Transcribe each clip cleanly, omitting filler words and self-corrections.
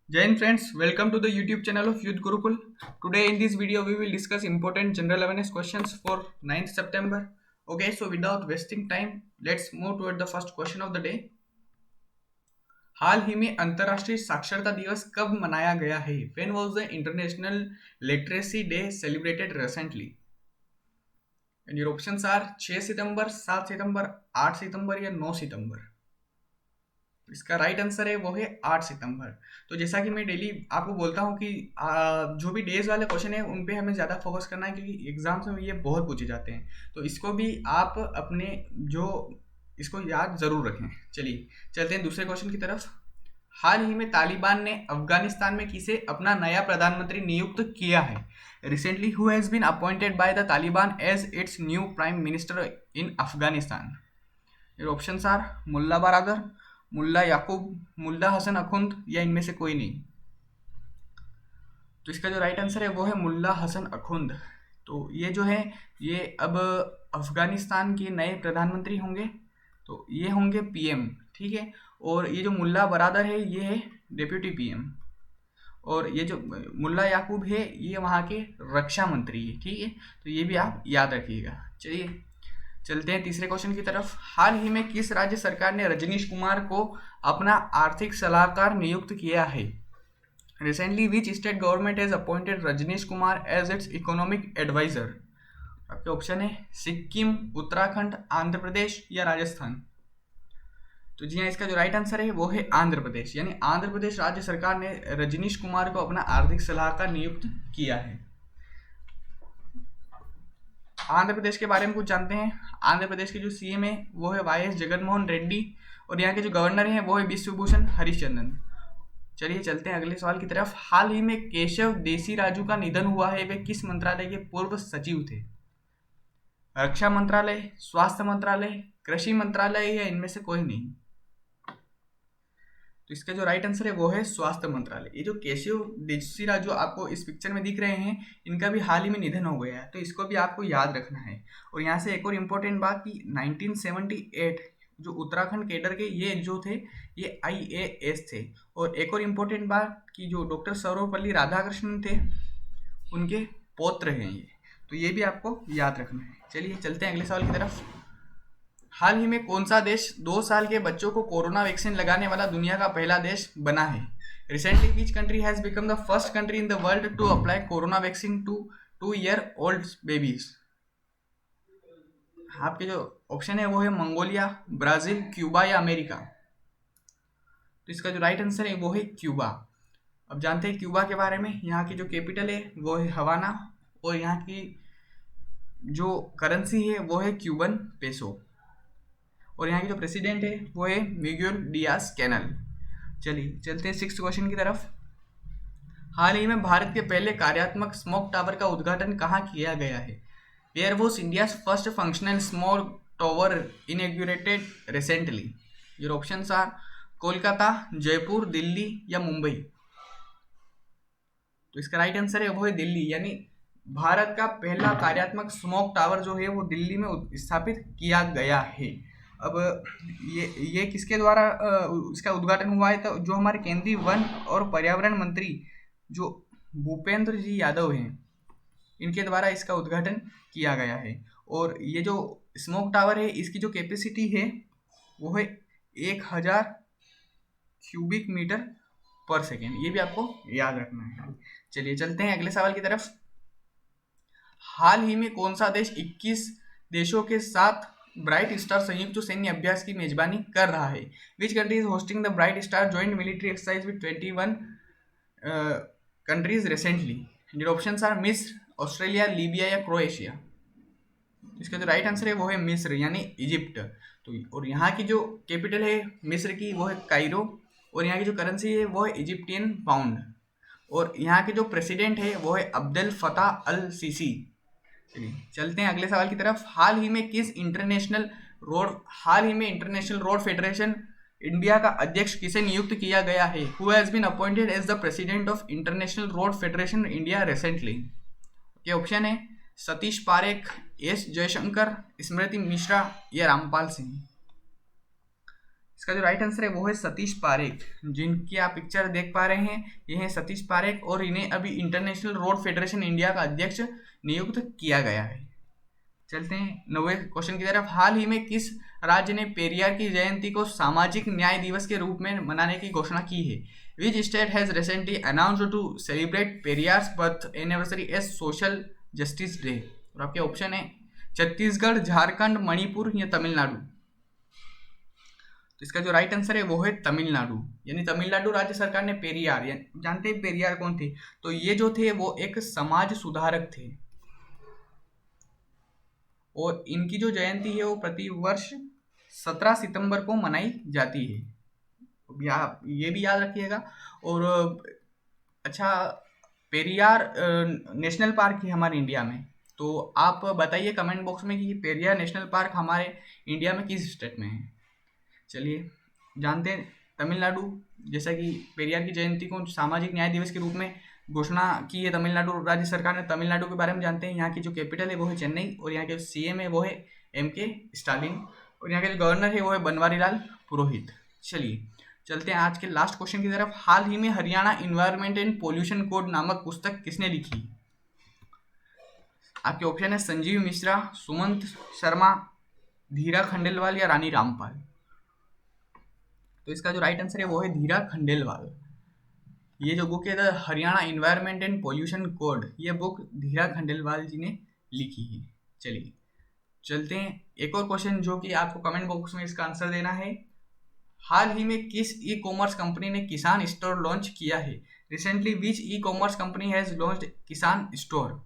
Jai Hind friends, welcome to the YouTube channel of Youth Gurukul. Today in this video we will discuss important general awareness questions for 9th September. Okay, so without wasting time, let's move toward the first question of the day. हाल ही में अंतर्राष्ट्रीय साक्षरता दिवस कब मनाया गया है? When was the International Literacy Day celebrated recently? And your options are 6 सितंबर, 7 सितंबर, 8 सितंबर या 9 सितंबर. इसका राइट आंसर है वो है 8 सितंबर। तो जैसा कि मैं डेली आपको बोलता हूँ कि जो भी डेज वाले क्वेश्चन है उन पे हमें ज़्यादा फोकस करना है क्योंकि एग्जाम्स में ये बहुत पूछे जाते हैं। तो इसको भी आप अपने जो इसको याद ज़रूर रखें। चलिए चलते हैं दूसरे क्वेश्चन की तरफ। हाल ही में तालिबान ने अफगानिस्तान में किसे अपना नया प्रधानमंत्री नियुक्त किया है? Recently who has been appointed by the Taliban as its new prime minister in Afghanistan? Your options are Mullah Baradar, Mullah Yaqoob, Mullah Hasan Akhund या इनमें से कोई नहीं। तो इसका जो राइट आंसर है वो है मुल्ला हसन अखुंद। तो ये जो है ये अब अफगानिस्तान के नए प्रधानमंत्री होंगे। तो ये होंगे पीएम, ठीक है। और ये जो मुल्ला बरादर है ये है डेप्यूटी पीएम। और ये जो मुल्ला याकूब है ये वहाँ के रक्षा मंत्री है, ठीक है। तो ये भी आप याद रखिएगा। चलिए चलते हैं तीसरे क्वेश्चन की तरफ। हाल ही में किस राज्य सरकार ने रजनीश कुमार को अपना आर्थिक सलाहकार नियुक्त किया है? Recently which state government has appointed Rajnish Kumar as its economic adviser? आपके ऑप्शन है सिक्किम, उत्तराखंड, आंध्र प्रदेश या राजस्थान। तो जी हाँ, इसका जो राइट आंसर है वो है आंध्र प्रदेश, यानी आंध्र प्रदेश राज्य सरकार ने रजनीश कुमार को अपना आर्थिक सलाहकार नियुक्त किया है। आंध्र प्रदेश के बारे में कुछ जानते हैं। आंध्र प्रदेश के जो सीएम है वो है वाई एस जगनमोहन रेड्डी और यहाँ के जो गवर्नर हैं वो है विश्वभूषण हरिश्चंद्रन। चलिए चलते हैं अगले सवाल की तरफ। हाल ही में केशव देसी राजू का निधन हुआ है, वे किस मंत्रालय के पूर्व सचिव थे? रक्षा मंत्रालय, स्वास्थ्य मंत्रालय, कृषि मंत्रालय या इनमें से कोई नहीं। तो इसका जो राइट आंसर है वो है स्वास्थ्य मंत्रालय। ये जो केशव देसी राजू आपको इस पिक्चर में दिख रहे हैं इनका भी हाल ही में निधन हो गया है, तो इसको भी आपको याद रखना है। और यहाँ से एक और इम्पोर्टेंट बात कि 1978 जो उत्तराखंड कैडर के ये जो थे ये आईएएस थे। और एक और इम्पोर्टेंट बात कि जो डॉक्टर सर्वपल्ली राधाकृष्णन थे उनके पौत्र हैं ये, तो ये भी आपको याद रखना है। चलिए चलते हैं अगले सवाल की तरफ। हाल ही में कौन सा देश 2 साल के बच्चों को कोरोना वैक्सीन लगाने वाला दुनिया का पहला देश बना है? Recently which country has become the first country in the world to apply corona vaccine to 2 year old babies? आपके जो ऑप्शन है वो है मंगोलिया, ब्राजील, क्यूबा या अमेरिका। तो इसका जो राइट आंसर है वो है क्यूबा। अब जानते हैं क्यूबा के बारे में। यहाँ की जो कैपिटल है वो है हवाना और यहाँ की जो करेंसी है वो है क्यूबन पेसो। और यहाँ की जो प्रेसिडेंट है वो है मिगुएल डियाज कैनल। चलिए चलते हैं सिक्स्थ क्वेश्चन की तरफ। हाल ही में भारत के पहले कार्यात्मक स्मोक टावर का उद्घाटन कहाँ किया गया है? Where was India's first functional smoke tower inaugurated recently? Your options are Kolkata, Jaipur, Delhi या मुंबई। तो इसका राइट आंसर है वो है दिल्ली, यानी भारत का पहला कार्यात्मक स्मोक टावर जो है वो दिल्ली में स्थापित किया गया है। अब ये किसके द्वारा इसका उद्घाटन हुआ है? तो जो हमारे केंद्रीय वन और पर्यावरण मंत्री जो भूपेंद्र जी यादव हैं इनके द्वारा इसका उद्घाटन किया गया है। और ये जो स्मोक टावर है इसकी जो कैपेसिटी है वो है 1000 क्यूबिक मीटर पर सेकेंड। ये भी आपको याद रखना है। चलिए चलते हैं अगले सवाल की तरफ। हाल ही में कौन सा देश 21 देशों के साथ ब्राइट स्टार संयुक्त सैन्य अभ्यास की मेजबानी कर रहा है? Which country is hosting the bright star joint military exercise with 21 countries recently? Your options are मिस्र, ऑस्ट्रेलिया, लीबिया या क्रोएशिया। इसका जो राइट आंसर है वो है मिस्र, यानी इजिप्ट। तो और यहाँ की जो कैपिटल है मिस्र की वो है कायरो और यहाँ की जो करेंसी है वो है इजिप्टियन पाउंड। और यहाँ के जो प्रेसिडेंट है वो है अब्देल फताह अल सीसी। चलिए चलते हैं अगले सवाल की तरफ। हाल ही में इंटरनेशनल रोड फेडरेशन इंडिया का अध्यक्ष किसे नियुक्त किया गया है? Who has been appointed as the president of international road federation India recently? ये ऑप्शन है सतीश पारेख, एस जयशंकर, स्मृति मिश्रा या रामपाल सिंह। इसका जो राइट आंसर है वो है सतीश पारेख। जिनकी आप पिक्चर देख पा रहे हैं ये हैं सतीश पारेख, और इन्हें अभी इंटरनेशनल रोड फेडरेशन इंडिया का अध्यक्ष नियुक्त किया गया है। चलते हैं 9वें क्वेश्चन की तरफ। हाल ही में किस राज्य ने पेरियार की जयंती को सामाजिक न्याय दिवस के रूप में मनाने की घोषणा की है? Which state has recently announced to celebrate Periyar's birth anniversary as social justice day? और आपके ऑप्शन है छत्तीसगढ़, झारखंड, मणिपुर या तमिलनाडु। तो इसका जो राइट आंसर है वो है तमिलनाडु। यानी तमिलनाडु राज्य सरकार ने पेरियार, जानते हैं पेरियार कौन थे? तो ये जो थे वो एक समाज सुधारक थे, और इनकी जो जयंती है वो प्रति वर्ष 17 सितंबर को मनाई जाती है। ये भी याद रखिएगा। और अच्छा, पेरियार नेशनल पार्क है हमारे इंडिया में। तो आप बताइए कमेंट बॉक्स में कि पेरियार नेशनल पार्क हमारे इंडिया में किस स्टेट में है। चलिए जानते हैं तमिलनाडु, जैसा कि पेरियार की जयंती को सामाजिक न्याय दिवस के रूप में घोषणा की है तमिलनाडु राज्य सरकार ने। तमिलनाडु के बारे में जानते हैं। यहाँ की जो कैपिटल है वो है चेन्नई, और यहाँ के सीएम है वो है MK स्टालिन, और यहाँ के जो गवर्नर है वो है बनवारी लाल पुरोहित। चलिए चलते हैं आज के लास्ट क्वेश्चन की तरफ। हाल ही में Haryana environment and pollution code नामक पुस्तक किसने लिखी? आपके ऑप्शन है संजीव मिश्रा, सुमंत शर्मा, धीरा खंडेलवाल या रानी रामपाल। तो इसका जो राइट आंसर है वो है धीरा खंडेलवाल। ये जो बुक है the Haryana environment and pollution code, ये बुक धीरा खंडेलवाल जी ने लिखी है। चलिए चलते हैं एक और क्वेश्चन जो कि आपको कमेंट बॉक्स में इसका आंसर देना है। हाल ही में किस ई कॉमर्स कंपनी ने किसान स्टोर लॉन्च किया है? Recently which e commerce company has launched किसान स्टोर?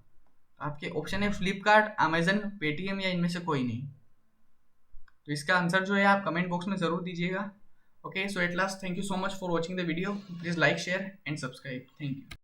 आपके ऑप्शन है फ्लिपकार्ट, अमेजन, पेटीएम या इनमें से कोई नहीं। तो इसका आंसर जो है आप कमेंट बॉक्स में ज़रूर दीजिएगा। Okay, so at last, thank you so much for watching the video. Please like, share and subscribe. Thank you.